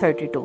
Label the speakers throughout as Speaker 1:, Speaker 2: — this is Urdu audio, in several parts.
Speaker 1: 32।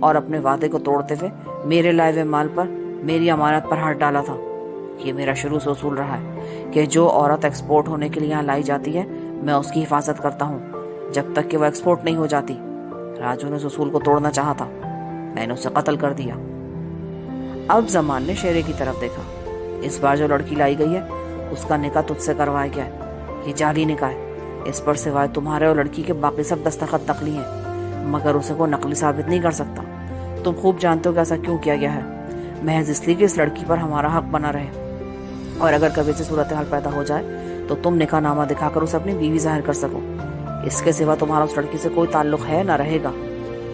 Speaker 1: اور اپنے وعدے کو توڑتے ہوئے میرے لائے ہوئے مال پر میری امانت پر ہاتھ ڈالا تھا۔ یہ میرا شروع سے اصول رہا ہے کہ جو عورت ایکسپورٹ ہونے کے لیے یہاں لائی جاتی ہے میں اس کی حفاظت کرتا ہوں جب تک کہ وہ ایکسپورٹ نہیں ہو جاتی۔ راجو نے اس اصول کو توڑنا چاہا تھا، میں نے اسے قتل کر دیا۔ اب زمان نے شیرے کی طرف دیکھا۔ اس بار جو لڑکی لائی گئی ہے اس کا نکاح تجھ سے کروایا گیا ہے، یہ جعلی نکاح ہے، اس پر سوائے تمہارے اور لڑکی کے باقی سب دستخط نقلی ہیں، مگر اسے کوئی نقلی ثابت نہیں کر سکتا۔ تم خوب جانتے ہو کہ ایسا کیوں کیا گیا ہے، محض اس لیے کہ اس لڑکی پر ہمارا حق بنا رہے، اور اگر کبھی سے صورتحال پیدا ہو جائے تو تم نکاح نامہ دکھا کر اسے اپنی بیوی ظاہر کر سکو۔ اس کے سوا تمہارا اس لڑکی سے کوئی تعلق ہے نہ رہے گا۔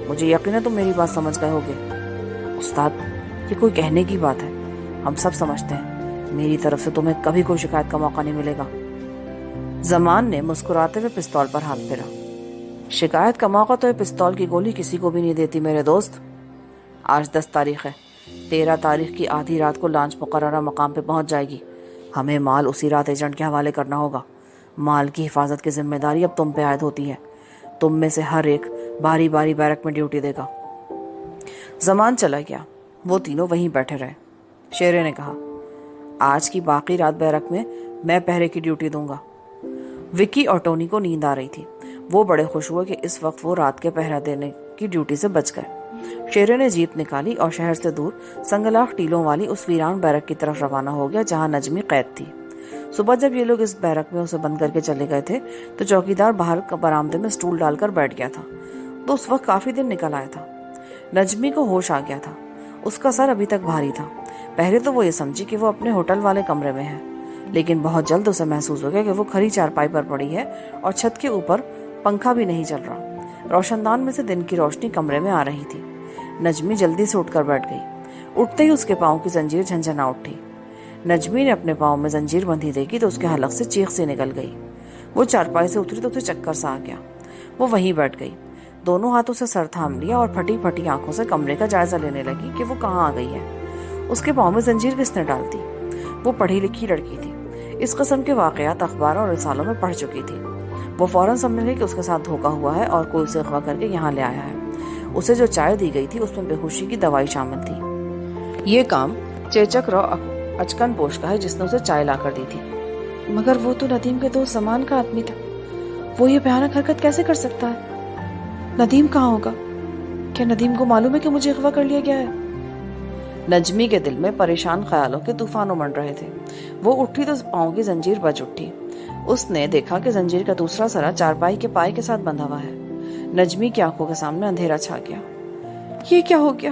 Speaker 1: مجھے یقین ہے تم میری بات سمجھ گئے ہوگے۔ استاد، یہ کوئی کہنے کی بات ہے، ہم سب سمجھتے ہیں، میری طرف سے تمہیں کبھی کوئی شکایت کا موقع نہیں ملے گا۔ زمان نے مسکراتے ہوئے پستول پر ہاتھ پھیرا۔ شکایت کا موقع تو یہ پستول کی گولی کسی کو بھی نہیں دیتی میرے دوست۔ آج 10 تاریخ ہے، 13 تاریخ کی آدھی رات کو لانچ مقررہ مقام پہ پہنچ جائے گی۔ ہمیں مال اسی رات ایجنٹ کے حوالے کرنا ہوگا۔ مال کی حفاظت کی ذمہ داری اب تم پہ عائد ہوتی ہے۔ تم میں سے ہر ایک باری باری بیرک میں ڈیوٹی دے گا۔ زمان چلا گیا، وہ تینوں وہیں بیٹھے رہے۔ شیرے نے کہا، آج کی باقی رات بیرک میں پہرے کی ڈیوٹی دوں گا۔ وکی اور ٹونی کو نیند آ رہی تھی، وہ بڑے خوش ہوئے کہ اس وقت وہ رات کے پہرا دینے کی ڈیوٹی سے بچ گئے۔ شیرے نے جیپ نکالی اور شہر سے دور سنگلاخ ٹیلوں والی اس ویران بیرک کی طرف روانہ ہو گیا جہاں نجمی قید تھی۔ صبح جب یہ لوگ اس بیرک میں اسے بند کر کے چلے گئے تھے تو چوکیدار باہر برآمدے میں سٹول ڈال کر بیٹھ گیا تھا، تو اس وقت کافی دن نکل آیا تھا۔ نجمی کو ہوش آ گیا تھا، اس کا سر ابھی تک بھاری تھا۔ پہلے تو وہ یہ سمجھی کہ وہ اپنے ہوٹل والے کمرے میں ہے، لیکن بہت جلد اسے محسوس ہو گیا کہ وہ کھری چارپائی پر پڑی ہے اور چھت کے اوپر پنکھا بھی نہیں چل رہا۔ روشن دان میں سے دن کی روشنی کمرے میں آ رہی تھی۔ نجمی جلدی سے اٹھ کر بیٹھ گئی۔ اٹھتے ہی اس کے پاؤں کی زنجیر جھنجھنا اٹھی۔ نجمی نے اپنے پاؤں میں زنجیر بندھی دیکھی تو اس کے حلق سے چیخ سی نکل گئی۔ وہ چارپائی سے اتری تو اسے چکر سا آ گیا۔ وہ وہیں بیٹھ گئی، دونوں ہاتھوں سے سر تھام لیا اور پھٹی پھٹی آنکھوں سے کمرے کا جائزہ لینے لگی کہ وہ کہاں آ گئی ہے، اس کے پاؤں میں زنجیر کس نے ڈال دی۔ وہ پڑھی لکھی لڑکی تھی، اس قسم کے واقعات اخبار اور رسالوں میں پڑھ چکی تھی۔ وہ فوراً سمجھ گئی کہ اس کے ساتھ دھوکا ہوا ہے اور کوئی اسے اغوا کر کے یہاں لے آیا ہے۔ اسے جو چائے دی گئی تھی اس میں بے ہوشی کی دوائی شامل تھی۔ یہ کام چیچک رو اچکن پوش کا ہے جس نے اسے چائے لا کر دی تھی۔ مگر وہ تو ندیم کے دوست زمان کا آدمی تھا، وہ یہ بھیانک حرکت کیسے کر سکتا ہے؟ ندیم کہاں ہوگا؟ کیا ندیم کو معلوم ہے کہ مجھے اغوا کر لیا گیا ہے؟ نجمی کے دل میں پریشان خیالوں کے طوفان امڑ رہے تھے۔ وہ اٹھی تو پاؤں کی زنجیر بج اٹھی۔ اس نے دیکھا کہ زنجیر کا دوسرا سرا چارپائی کے پائے کے ساتھ بندھا ہوا ہے۔ نجمی کی آنکھوں کے سامنے اندھیرا چھا گیا۔ یہ کیا ہو گیا؟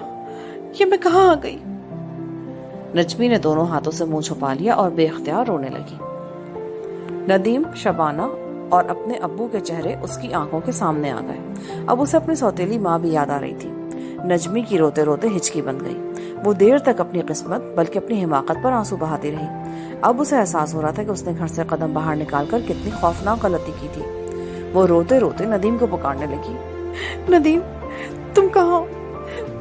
Speaker 1: یہ میں کہاں آ گئی؟ نجمی نے دونوں ہاتھوں سے منہ چھپا لیا اور بے اختیار رونے لگی۔ ندیم، شبانہ اور اپنے ابو کے چہرے اس کی آنکھوں کے سامنے آ گئے۔ اب اسے اپنی سوتیلی ماں بھی یاد آ رہی تھی۔ نجمی کی روتے روتے ہچکی بن گئی۔ وہ دیر تک اپنی قسمت بلکہ اپنی حماقت پر آنسو بہاتی رہی۔ اب اسے احساس ہو رہا تھا کہ اس نے گھر سے قدم باہر نکال کر کتنی خوفناک غلطی کی تھی۔ وہ روتے روتے ندیم کو پکارنے لگی، ندیم تم کہاں؟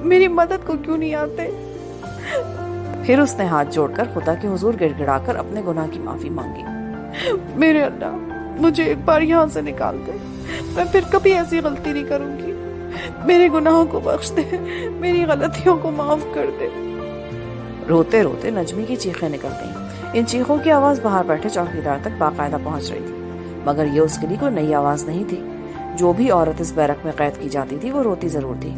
Speaker 1: میری مدد کو کیوں نہیں آتے؟ پھر اس نے ہاتھ جوڑ کر خدا کے حضور گڑ گڑا کر اپنے گناہ کی معافی مانگی۔ میرے اللہ، مجھے ایک بار یہاں سے نکال دے، میں پھر کبھی ایسی غلطی نہیں کروں گی۔ میرے گناہوں کو بخش دے، میری غلطیوں کو معاف کر دے۔ روتے روتے نجمی کی چیخیں نکل گئیں۔ ان چیخوں کی آواز باہر بیٹھے چوکیدار تک باقاعدہ پہنچ رہی تھی، مگر یہ اس کے لیے کوئی نئی آواز نہیں تھی۔ جو بھی عورت اس بیرک میں قید کی جاتی تھی وہ روتی ضرور تھی۔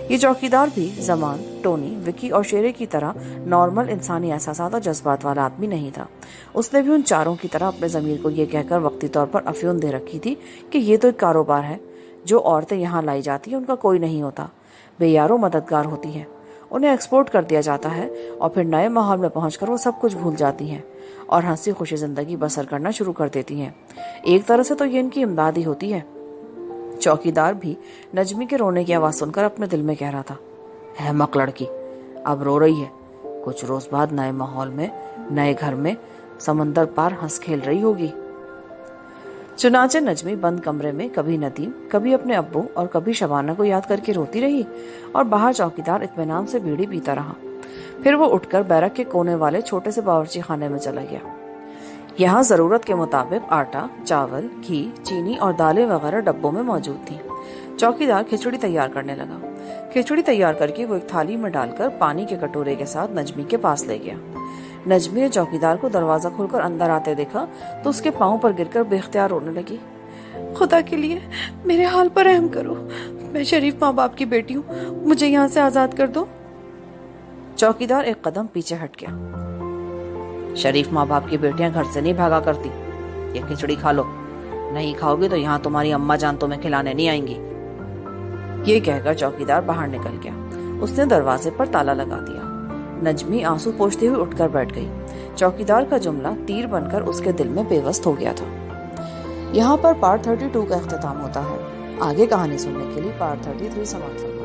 Speaker 1: یہ چوکیدار بھی زمان، ٹونی، وکی اور شیرے کی طرح نارمل انسانی احساسات اور جذبات والا آدمی نہیں تھا۔ اس نے بھی ان چاروں کی طرح اپنے ضمیر کو یہ کہہ کر وقتی طور پر افیون دے رکھی تھی کہ یہ تو ایک کاروبار ہے، جو عورتیں یہاں لائی جاتی ہیں ان کا کوئی نہیں ہوتا، بے یارو مددگار ہوتی ہیں، انہیں ایکسپورٹ کر دیا جاتا ہے اور پھر نئے ماحول میں پہنچ کر وہ سب کچھ بھول جاتی ہیں اور ہنسی خوشی زندگی بسر کرنا شروع کر دیتی ہیں۔ ایک طرح سے تو یہ ان کی امداد ہی ہوتی ہے۔ چوکیدار بھی نجمی کے رونے کی آواز سن کر اپنے دل میں کہہ رہا تھا، احمق لڑکی، اب رو رہی ہے، کچھ روز بعد نئے ماحول میں، نئے گھر میں سمندر پار ہنس کھیل رہی ہوگی۔ چنانچہ نجمی بند کمرے میں کبھی ندیم، کبھی اپنے ابو اور کبھی شبانہ کو یاد کر کے روتی رہی اور باہر چوکیدار اطمینان سے بیڑی پیتا رہا۔ پھر وہ اٹھ کر بیرک کے کونے والے چھوٹے سے باورچی خانے میں چلا گیا۔ یہاں ضرورت کے مطابق آٹا، چاول، گھی، چینی اور دالیں وغیرہ ڈبوں میں موجود تھی۔ چوکیدار کھچڑی تیار کرنے لگا۔ کھچڑی تیار کر کے وہ ایک تھالی میں ڈال کر پانی کے کٹورے کے ساتھ نجمی کے پاس لے گیا۔ نجمی نے چوکیدار کو دروازہ کھول کر اندر آتے دیکھا تو اس کے پاؤں پر گر کر بے اختیار رونے لگی۔ خدا کے لیے میرے حال پر رحم کرو، میں شریف ماں باپ کی بیٹی ہوں، مجھے یہاں سے آزاد کر دو۔ چوکیدار ایک قدم پیچھے ہٹ گیا۔ شریف ماں باپ کی بیٹیاں گھر سے نہیں بھاگا کرتی، یہ کھچڑی کھا لو، نہیں کھاؤ گے تو یہاں تمہاری اماں جان تمہیں کھلانے نہیں آئیں گی۔ یہ کہہ کر چوکیدار باہر نکل گیا۔ اس نے دروازے پر تالا لگا دیا۔ نجمی آنسو پوچھتے ہوئے اٹھ کر بیٹھ گئی۔ چوکیدار کا جملہ تیر بن کر اس کے دل میں پیوست ہو گیا تھا۔ یہاں پر پارٹ 32 کا اختتام ہوتا ہے۔ آگے کہانی سننے کے لیے پارٹ 33 سماعت فرمائیں۔